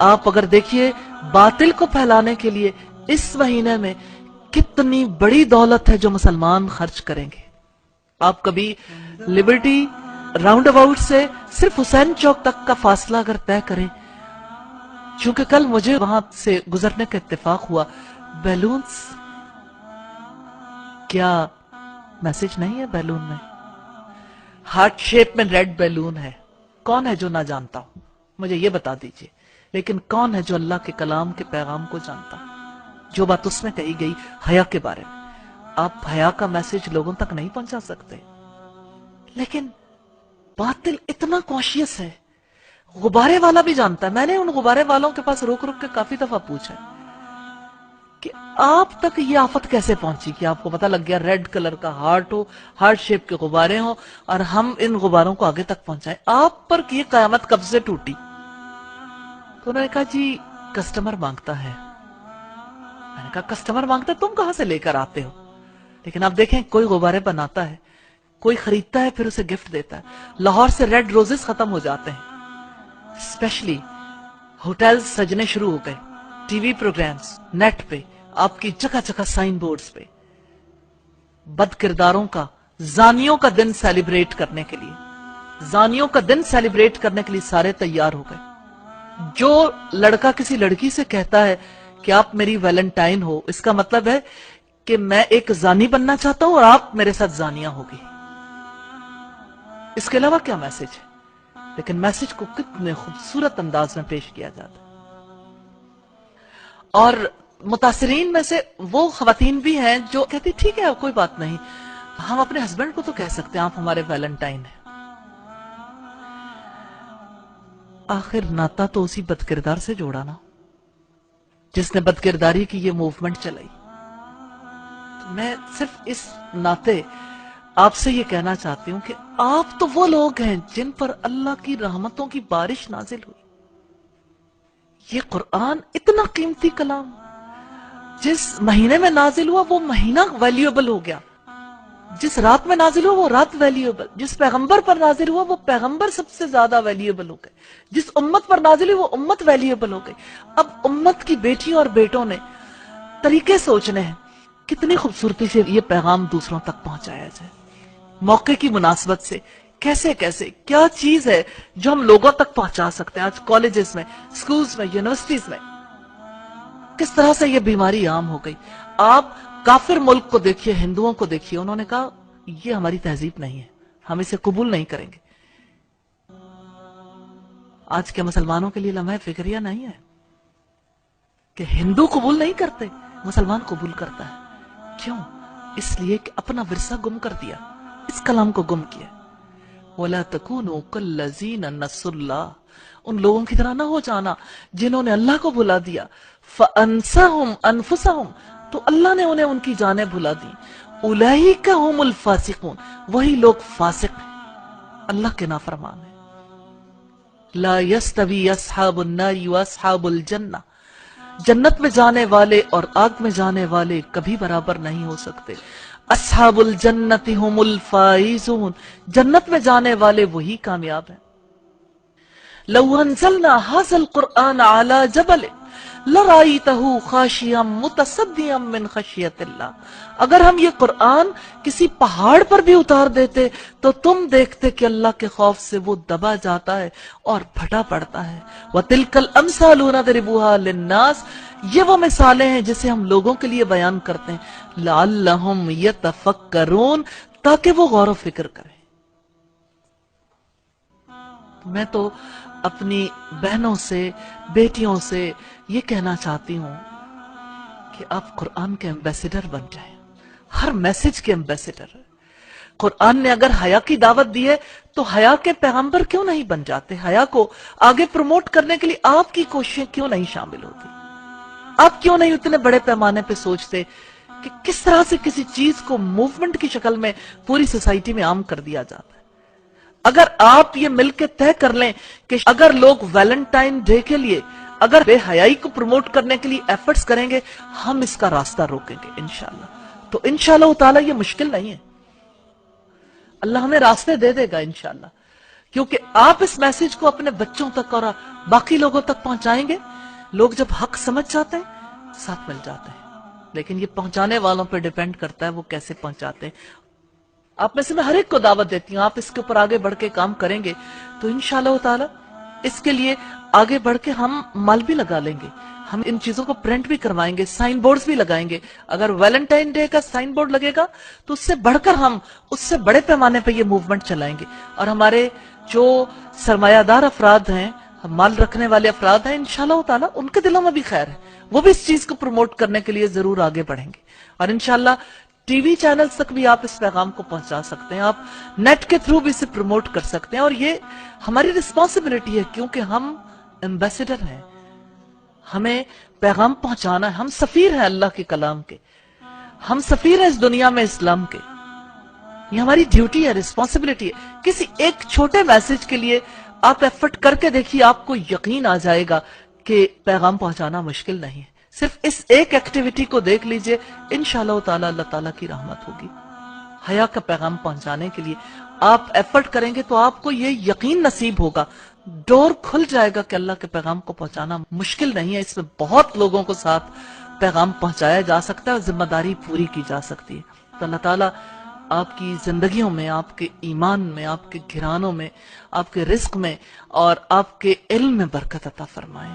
آپ اگر دیکھیے باطل کو پھیلانے کے لیے اس مہینے میں کتنی بڑی دولت ہے جو مسلمان خرچ کریں گے. آپ کبھی لبرٹی راؤنڈ اباؤٹ سے صرف حسین چوک تک کا فاصلہ اگر طے کریں، چونکہ کل مجھے وہاں سے گزرنے کا اتفاق ہوا، بیلونز، کیا میسج نہیں ہے بیلون میں؟ ہارٹ شیپ میں ریڈ بیلون ہے. کون ہے جو نہ جانتا ہو؟ مجھے یہ بتا دیجئے. لیکن کون ہے جو اللہ کے کلام کے پیغام کو جانتا؟ جو بات اس میں کہی گئی حیا کے بارے میں، آپ حیا کا میسج لوگوں تک نہیں پہنچا سکتے. لیکن باطل اتنا کانشیس ہے، غبارے والا بھی جانتا ہے. میں نے ان غبارے والوں کے پاس رک رک کے کافی دفعہ پوچھا کہ آپ تک یہ آفت کیسے پہنچی کہ آپ کو پتہ لگ گیا ریڈ کلر کا ہارٹ ہو، ہارٹ شیپ کے غبارے ہوں، اور ہم ان غباروں کو آگے تک پہنچائیں. آپ پر یہ قیامت کب سے ٹوٹی؟ تو انہوں نے کہا جی کسٹمر مانگتا ہے. میں نے کہا کسٹمر مانگتا ہے، تم کہاں سے لے کر آتے ہو؟ لیکن آپ دیکھیں کوئی غبارے بناتا ہے، کوئی خریدتا ہے، پھر اسے گفٹ دیتا ہے. لاہور سے ریڈ روزز ختم ہو جاتے ہیں، اسپیشلی ہوٹلز سجنے شروع ہو گئے، ٹی وی پروگرامز، نیٹ پہ آپ کی جگہ جگہ سائن بورڈز پہ بد کرداروں کا، زانیوں کا دن سیلیبریٹ کرنے کے لیے، زانیوں کا دن سیلیبریٹ کرنے کے لیے سارے تیار ہو گئے. جو لڑکا کسی لڑکی سے کہتا ہے کہ آپ میری ویلنٹائن ہو، اس کا مطلب ہے کہ میں ایک زانی بننا چاہتا ہوں اور آپ میرے ساتھ زانیاں ہوگی. اس کے علاوہ کیا میسج ہے؟ لیکن میسج کو کتنے خوبصورت انداز میں پیش کیا جاتا ہے. اور متاثرین میں سے وہ خواتین بھی ہیں جو کہتی ٹھیک ہے کوئی بات نہیں، ہم اپنے ہسبینڈ کو تو کہہ سکتے ہیں آپ ہمارے ویلنٹائن ہیں. آخر ناتا تو اسی بدکردار سے جوڑا نا جس نے بدکرداری کی یہ موومنٹ چلائی. میں صرف اس ناطے آپ سے یہ کہنا چاہتی ہوں کہ آپ تو وہ لوگ ہیں جن پر اللہ کی رحمتوں کی بارش نازل ہوئی. یہ قرآن اتنا قیمتی کلام جس مہینے میں نازل ہوا وہ مہینہ ویلیوبل ہو گیا، جس رات میں نازل ہوا وہ رات ویلیوبل، جس پیغمبر پر نازل ہوا وہ پیغمبر سب سے زیادہ ویلیوبل ہو گئے، جس امت پر نازل ہوئی وہ امت ویلیوبل ہو گئی. اب امت کی بیٹیوں اور بیٹوں نے طریقے سوچنے ہیں کتنی خوبصورتی سے یہ پیغام دوسروں تک پہنچایا جائے، موقع کی مناسبت سے کیسے کیسے کیا چیز ہے جو ہم لوگوں تک پہنچا سکتے ہیں. آج کالجز میں، سکولز میں، یونیورسٹیز میں کس طرح سے یہ بیماری عام ہو گئی. آپ کافر ملک کو دیکھیے، ہندوؤں کو دیکھیے، انہوں نے کہا یہ ہماری تہذیب نہیں ہے، ہم اسے قبول نہیں کریں گے. آج کے مسلمانوں کے لیے لمحہ فکریہ نہیں ہے کہ ہندو قبول نہیں کرتے، مسلمان قبول کرتا ہے. کیوں؟ اس لیے کہ اپنا ورثہ گم کر دیا، اس کلام کو گم کیا. وَلَا تَكُونُوا كَالَّذِينَ نَسُوا اللَّهَ، ان لوگوں کی طرح نہ ہو جانا جنہوں نے اللہ کو بھلا دیا. فَأَنسَهُمْ أَنفُسَهُمْ، تو اللہ نے انہیں ان کی جانیں بھلا دی. أُولَئِكَ هُمُ الْفَاسِقُونَ، وہی لوگ فاسق ہیں، اللہ کے نافرمان ہیں. لَا يَسْتَوِي أَصْحَابُ النَّارِ وَأَصْحَابُ الْجَنَّةِ، جنت میں جانے والے اور آگ میں جانے والے کبھی برابر نہیں ہو سکتے. اصحاب الجنت هم الفائزون، جنت میں جانے والے وہی کامیاب ہیں. لو انزلنا هذا القرآن على جبل لرأيته خاشعا متصدعا من خشیت اللہ، اگر ہم یہ قرآن کسی پہاڑ پر بھی اتار دیتے تو تم دیکھتے کہ اللہ کے خوف سے وہ دبا جاتا ہے اور پھٹا پڑتا ہے. وَتِلْكَ الْأَمْثَالُ نَضْرِبُهَا لِلنَّاسِ، یہ وہ مثالیں ہیں جسے ہم لوگوں کے لیے بیان کرتے ہیں. لَعَلَّهُمْ يَتَفَكَّرُونَ، تاکہ وہ غور و فکر کریں. میں تو اپنی بہنوں سے، بیٹیوں سے یہ کہنا چاہتی ہوں کہ آپ قرآن کے ایمبیسیڈر بن جائیں، ہر میسج کے ایمبیسیڈر. قرآن نے اگر حیا کی دعوت دی ہے تو حیا کے پیغمبر کیوں نہیں بن جاتے؟ حیا کو آگے پروموٹ کرنے کے لیے آپ کی کوششیں کیوں نہیں شامل ہوتی؟ آپ کیوں نہیں اتنے بڑے پیمانے پہ سوچتے کہ کس طرح سے کسی چیز کو موومنٹ کی شکل میں پوری سوسائٹی میں عام کر دیا جاتا ہے؟ اگر آپ یہ مل کے طے کر لیں کہ اگر لوگ ویلنٹائن ڈے کے لیے اگر بے حیائی کو پروموٹ کرنے کے لیے ایفرٹس کریں گے، ہم اس کا راستہ روکیں گے انشاءاللہ. تو انشاءاللہ تعالی یہ مشکل نہیں ہے، اللہ ہمیں راستے دے دے گا انشاءاللہ. کیونکہ آپ اس میسج کو اپنے بچوں تک اور باقی لوگوں تک پہنچائیں گے لوگ جب حق سمجھ جاتے ہیں ساتھ مل جاتے ہیں، لیکن یہ پہنچانے والوں پہ ڈیپینڈ کرتا ہے وہ کیسے پہنچاتے ہیں۔ آپ میں سے میں ہر ایک کو دعوت دیتی ہوں، آپ اس کے اوپر آگے بڑھ کے کام کریں گے تو انشاءاللہ تعالی اس کے لیے آگے بڑھ کے ہم مال بھی لگا لیں گے، ہم ان چیزوں کو پرنٹ بھی کروائیں گے، سائن بورڈز بھی لگائیں گے۔ اگر ویلنٹائن ڈے کا سائن بورڈ لگے گا تو اس سے بڑھ کر ہم اس سے بڑے پیمانے پہ یہ موومنٹ چلائیں گے، اور ہمارے جو سرمایہ دار افراد ہیں، مال رکھنے والے افراد ہیں، انشاءاللہ تعالی ان کے دلوں میں بھی خیر ہے، وہ بھی اس چیز کو پروموٹ کرنے کے لیے ضرور آگے بڑھیں گے، اور انشاءاللہ ٹی وی چینلز تک بھی آپ اس پیغام کو پہنچا سکتے ہیں، آپ نیٹ کے تھرو بھی اسے پروموٹ کر سکتے ہیں، اور یہ ہماری رسپانسبلٹی ہے کیونکہ ہم ایمبیسڈر ہیں، ہمیں پیغام پہنچانا ہے، ہم سفیر ہیں اللہ کے کلام کے، ہم سفیر ہیں اس دنیا میں اسلام کے، یہ ہماری ڈیوٹی ہے، رسپانسبلٹی ہے۔ کسی ایک چھوٹے میسج کے لیے آپ ایفرٹ کر کے دیکھیے، آپ کو یقین آ جائے گا کہ پیغام پہنچانا مشکل نہیں ہے۔ صرف اس ایک ایکٹیویٹی کو دیکھ لیجئے، انشاءاللہ تعالی اللہ تعالیٰ کی رحمت ہوگی۔ حیا کا پیغام پہنچانے کے لیے آپ ایفرٹ کریں گے تو آپ کو یہ یقین نصیب ہوگا، ڈور کھل جائے گا کہ اللہ کے پیغام کو پہنچانا مشکل نہیں ہے، اس میں بہت لوگوں کو ساتھ پیغام پہنچایا جا سکتا ہے اور ذمہ داری پوری کی جا سکتی ہے۔ تو اللہ تعالیٰ آپ کی زندگیوں میں، آپ کے ایمان میں، آپ کے گھرانوں میں، آپ کے رزق میں اور آپ کے علم میں برکت عطا فرمائیں۔